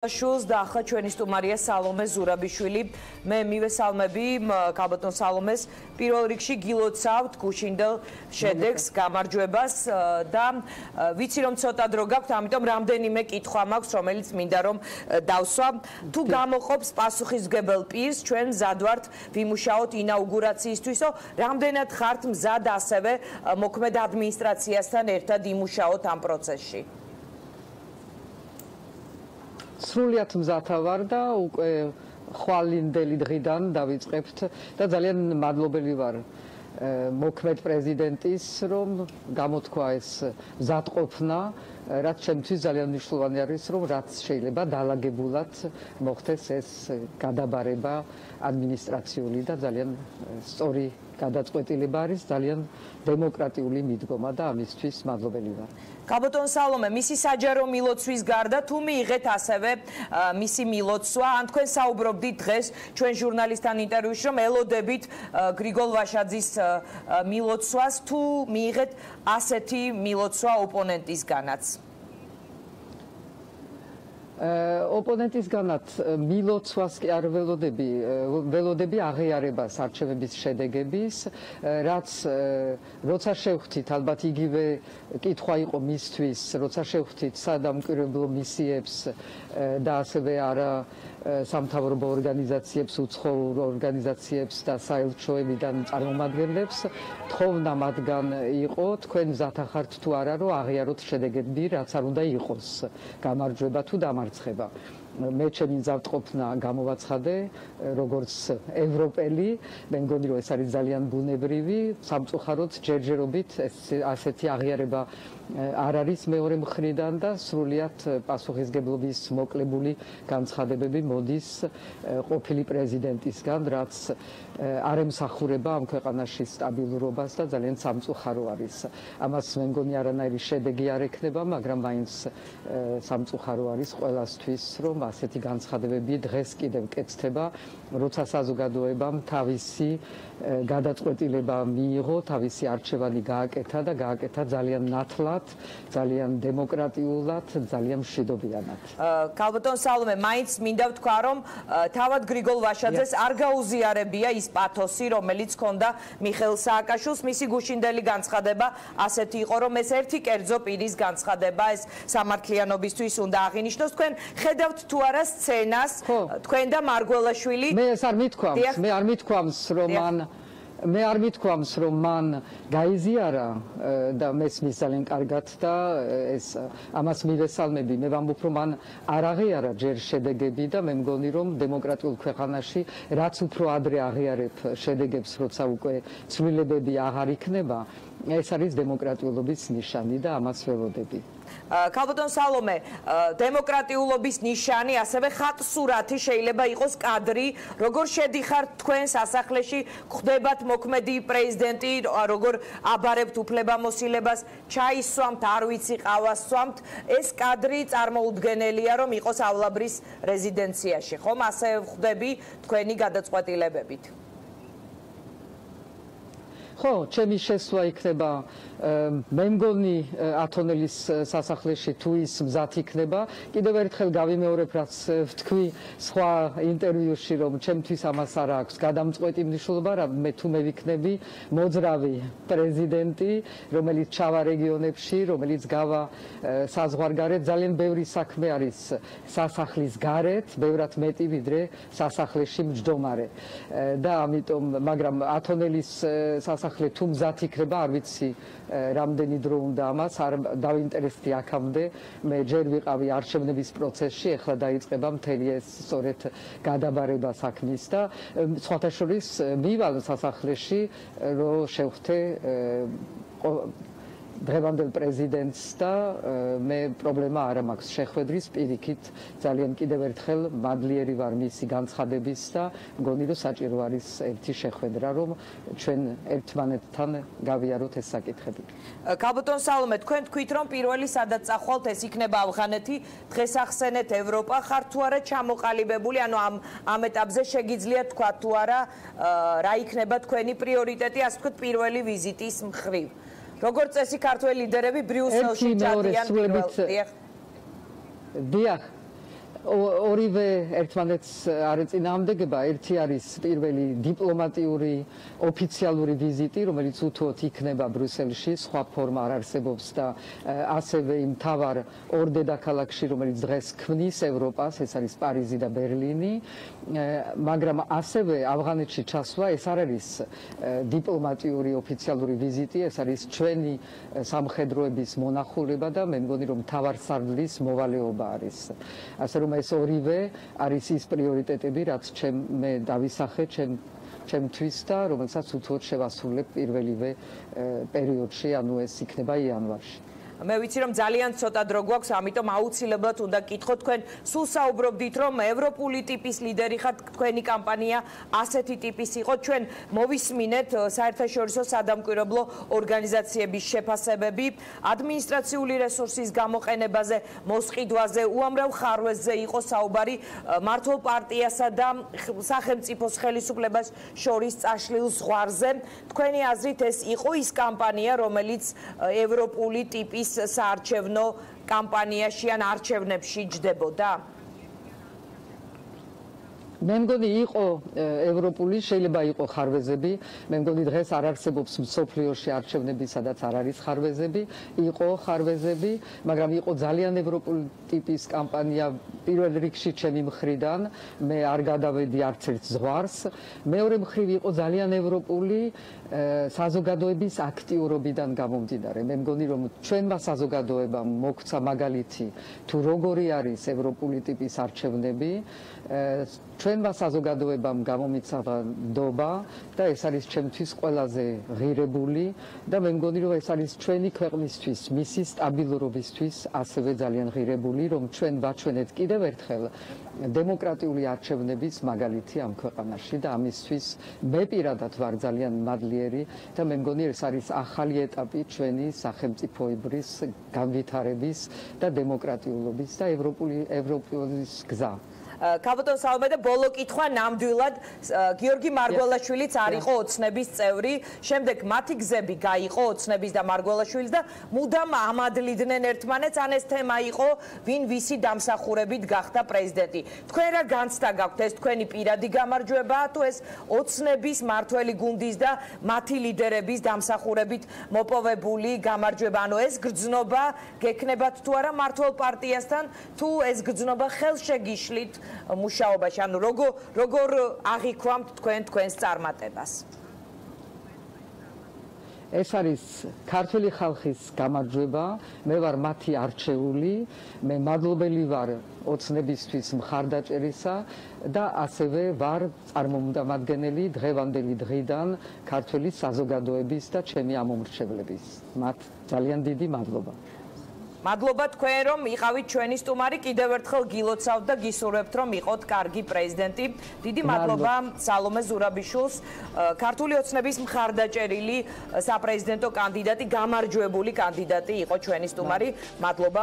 შულს და ახლა ჩვენი სტუმარია სალომე ზურაბიშვილი. მე მივესალმები ქალბატონ სალომეს. პირველ რიგში გილოცავთ გუშინდელ შედეგს, გამარჯვებას და ვიცი რომ ცოტა დრო გაქვთ, ამიტომ რამდენიმე კითხვა მაქვს, რომელიც მინდა რომ დავსვა. თუ გამოყოფს პასუხისმგებელ პირს, ჩვენ მზად ვართ ვიმუშაოთ ინაუგურაციისთვისო, რამდენად ხართ მზად ასევე მოქმედ ადმინისტრაციასთან ერთად იმუშაოთ ამ პროცესში? სრულიად მზათა ვარ და უკვე ხვალინდელი დღიდან დავიწყებთ და ძალიან მადლობელი ვარ მოქმედ პრეზიდენტის, რომ გამოთქვა ეს მზადყოფნა, რაც ჩემთვის ძალიან მნიშვნელოვანი არის, რომ რაც შეიძლება დაალაგებულად მოხდეს ეს გადაბარება ადმინისტრაციული და ძალიან სწორი გადაწყვეტილება არის, ძალიან დემოკრატიული მიდგომა და ამისთვის მადლობელი ვარ. ქალბატონ სალომე, მისი საჯარო მილოცვის გარდა თუ მიიღეთ ასევე მისი მილოცვა, ან თქვენ საუბრობდით დღეს ჩვენ ჟურნალისტთან ინტერვიუში, რომ ელოდებით გრიგოლ ვაშაძის მილოცვას, თუ მიიღეთ ასეთი მილოცვა ოპონენტისგანაც? ოპონენტისგანაც მილოცვას კი არ ველოდები აღიარებას არჩევნების შედეგების, რაც როცა შევხვდით, ალბათ იგივე კითხვა იყო მისთვის, როცა შევხვდით სადამკვირვებლო მისიებს და ასევე არა სამთავრობო ორგანიზაციებს, უცხოურ ორგანიზაციებს და საელჩოებიდან წარმომადგენლებს, თხოვნა მათგან იყო, თქვენ მზად ხართ თუ არა, რომ აღიაროთ შედეგები, რაც არ უნდა იყოს, გამარჯვება თუ დამარცხება. მე ჩემი მზადყოფნა გამოვაცხადე როგორც ევროპელი, მე მგონი რომ ეს არის ძალიან ბუნებრივი, სამწუხაროდ ჯერჯერობით ასეთი აღიარება არ არის მეორე მხრიდან და სრულიად პასუხისმგებლობის მოკლებული განცხადებები მოდის ყოფილი პრეზიდენტისგან, რაც არ ემსახურება ამ ქვეყანაში სტაბილურობას და ძალიან სამწუხარო არის. ამას მე მგონი არანაირი შედეგი არ ექნება, მაგრამ მაინც სამწუხარო არის ყველასთვის, რომ ასეთი განცხადებები დღეს კიდევ კეთდება, როცა საზოგადოებამ თავისი გადაწყვეტილება მიიღო, თავისი არჩევანი გააკეთა და გააკეთა ძალიან ნათლად, ძალიან დემოკრატიულად, ძალიან მშვიდობიანად. ქალბატონ სალომე, მაინც მინდა ვთქვა, რომ თავად გრიგოლ ვაშაძეს არ გაუზიარებია ის პათოსი, რომელიც ჰქონდა მიხეილ სააკაშვილს. მისი გუშინდელი განცხადება ასეთი იყო, რომ ეს ერთი კერძო პირის განცხადება, ეს სამართლიანობისთვის უნდა აღინიშნოს. თქვენ ხედავთ თუ არა სცენას, თქვენ და მარგველაშვილი? მე ეს არ მithქვამს, მე არ მithქვამს, რომ მან გაიზიარა და მესმის ძალიან კარგად და ეს ამას მივესალმები. მე ვამბობ, რომ მან არ აღიარა ჯერ შედეგები და მე მგონი, რომ დემოკრატიულ ქვეყანაში რაც უფრო ადრე აღიარებ შედეგებს, როცა უკვე ცვლილებები აღარ იქნება, ეს არის დემოკრატიულობის ნიშანი და ამას ველოდები. ქალბატონ სალომე, დემოკრატიულობის ნიშანი, ასევე ხატსურათი შეიძლება იყოს კადრი, როგორ შედიხართ თქვენ სასახლეში, ხვდებათ მოქმედი პრეზიდენტი, როგორ აბარებთ უფლებამოსილებას, ჩაის სვამთ, არ ვიცი, ყავას სვამთ, ეს კადრი წარმოუდგენელია, რომ იყოს ავლაბრის რეზიდენციაში, ხომ? ასე ხვდები თქვენი გადაწყვეტილებებით? ხო, ჩემი შესვლა იქნება მე მგონი ათონელის სასახლეში თუ ის მზად იქნება. კიდევ ერთხელ გავიმეორებ, რაც ვთქვი სხვა ინტერვიუში, რომ ჩემთვის ამას არ აქვს გადამწყვეტი მნიშვნელობა, მე თუ მე ვიქნები მოძრავი პრეზიდენტი, რომელიც ჩავა რეგიონებში, რომელიც გავა საზღვარგარეთ, ძალიან ბევრი საქმე არის სასახლის გარეთ, ბევრად მეტი ვიდრე სასახლეში მჯდომარე. და ამიტომ, მაგრამ ათონელის სასახლე თუ მზად იქნება, არ ვიცი რამდენი დრო უნდა ამას, არ დავინტერესდი აქამდე, მე ჯერ ვიყავი არჩევნების პროცესში, ეხლა დაიწყება მთელი ეს სწორედ გადაბარება საქმის და სხვათა შორის მივალ სასახლეში, რომ შევხვდე დღევანდელ პრეზიდენტს და მე პრობლემა არ მაქვს შეხვედრის პირიქით, ძალიან კიდევ ერთხელ მადლიერი ვარ მისი განცხადების და მგონი რომ საჭირო არის ერთი შეხვედრა, რომ ჩვენ ერთმანეთთან გავიაროთ ეს საკითხები. ქალბატონ სალომე, თქვენ თქვით, რომ პირველი სადაც წახვალთ, ეს იქნება ავღანეთი, დღეს ახსენეთ ევროპა, ხართ თუ არა ჩამოყალიბებული, ანუ ამ ეტაპზე შეგიძლიათ თქვა თუ არა რა იქნება თქვენი პრიორიტეტი, ასე ვთქვით, პირველი ვიზიტის მხრივ. როგორც წესი ქართველი ლიდერები ბრიუსელში ჭადიან პირველ. დიახ. ორივე ერთმანეთს არ ეწინააღმდეგება. ერთი არის პირველი დიპლომატიური ოფიციალური ვიზიტი, რომელიც უთუოდ იქნება ბრიუსელში, სხვა ფორმა არ არსებობს და ასევე იმ მთავარ ორ დედაქალაქში, რომელიც დღეს ქმნის ევროპას, ეს არის პარიზი და ბერლინი, მაგრამ ასევე ავღანეთში ჩასვლა ეს არ არის დიპლომატიური ოფიციალური ვიზიტი, ეს არის ჩვენი სამხედროების მონახულება და მე მგონი რომ მთავარ სარდლის მოვალეობა არის. ასე რომ ეს ორივე არის ის პრიორიტეტები, რაც მე დავისახე ჩემთვის და რომელსაც უთუოდ შევასრულებ პირველივე პერიოდში, ანუ ეს იქნება იანვარში. მე ვიცი რომ ძალიან ცოტა დრო გვაქვს, ამიტომ აუცილებლად უნდა გკითხოთ, თქვენ სულ საუბრობდით რომ ევროპული ტიპის ლიდერი ხართ, თქვენი კამპანია ასეთი ტიპის იყო, ჩვენ მოვისმინეთ საერთაშორისო სადამკვირვებლო ორგანიზაციების შეფასებები, ადმინისტრაციული რესურსის გამოყენებაზე, მოსყიდვაზე, უამრავ ხარვეზზე იყო საუბარი მართლ პარტიასა და სახელმწიფოს ხელისუფლებას შორის წაშლილ ზღვარზე. თქვენი აზრით ეს იყო ის კამპანია, რომელიც ევროპული ტიპის საარჩევნო კამპანიაში ან არჩევნებში ჯდებოდა? მე მგონი იყო ევროპული, შეიძლება იყო ხარვეზები, მე მგონი დღეს არ არსებობს მსოფლიოში არჩევნები, სადაც არ არის ხარვეზები, იყო ხარვეზები, მაგრამ იყო ძალიან ევროპული ტიპის კამპანია პირველ რიგში ჩემი მხრიდან, მე არ გადავედი არც ერთ ზღვარს, მეორე მხრივ იყო ძალიან ევროპული საზოგადოების აქტიურობიდან გამომდინარე. მე მგონი რომ ჩვენმა საზოგადოებამ მოგვცა მაგალითი თუ როგორი არის ევროპული ტიპის არჩევნები, ჩვენმა საზოგადოებამ გამომიცავა ნდობა და ეს არის ჩემთვის ყველაზე ღირებული და მე მგონი რომ ეს არის ჩვენი ქვეყნისთვის, მისი სტაბილურობისთვის ასევე ძალიან ღირებული, რომ ჩვენ ვაჩვენეთ კიდევ ერთხელ დემოკრატიული არჩევნების მაგალითი ამ ქვეყანაში და ამისთვის მე პირადად ვარ ძალიან მადლიერი და მე მგონი ეს არის ახალი ეტაპი ჩვენი სახელმწიფოებრივი განვითარების და დემოკრატიულობის და ევროპის გზა. კაბოტონ სალომე და ბოლო კითხვა ნამდვილად გიორგი მარგველაშვილიც არ იყო ოცნების წევრი, შემდეგ მათი გზები გაიყო ოცნების და მარგველაშვილის და მუდამ ამადლიდნენ ერთმანეთს, ან ეს თემა იყო ვინ ვისი დამსახურებით გახდა პრეზიდენტი. თქვენ რა განცდა გაქვთ, ეს თქვენი პირადი გამარჯვებაა თუ ეს ოცნების მართველი გუნდის და მათი ლიდერების დამსახურებით მოპოვებული გამარჯვება, ანუ ეს გრძნობა გექნებათ თუ არა მართლ პარტიასთან, თუ ეს გრძნობა ხელშეგიშლით მუშაობაში, ანუ როგორ აღიქვამთ თქვენს წარმატებას? ეს არის ქართული ხალხის გამარჯვება, მე ვარ მათი არჩეული, მე მადლობელი ვარ ოცნებისთვის მხარდაჭერისა და ასევე ვარ წარმომადგენელი დღევანდელი დღიდან ქართული საზოგადოების და ჩემი ამომრჩევლების. მათ ძალიან დიდი მადლობა. მადლობა თქვენ რომ იყავით ჩვენი სტუმარი, კიდევ ერთხელ გილოცავთ და გისურვებთ რომ იყოთ კარგი პრეზიდენტი. დიდი მადლობა სალომე ზურაბიშვილს, ქართული ოცნების მხარდაჭერილი საპრეზიდენტო კანდიდატი, გამარჯვებული კანდიდატი იყო ჩვენი სტუმარი. მადლობა.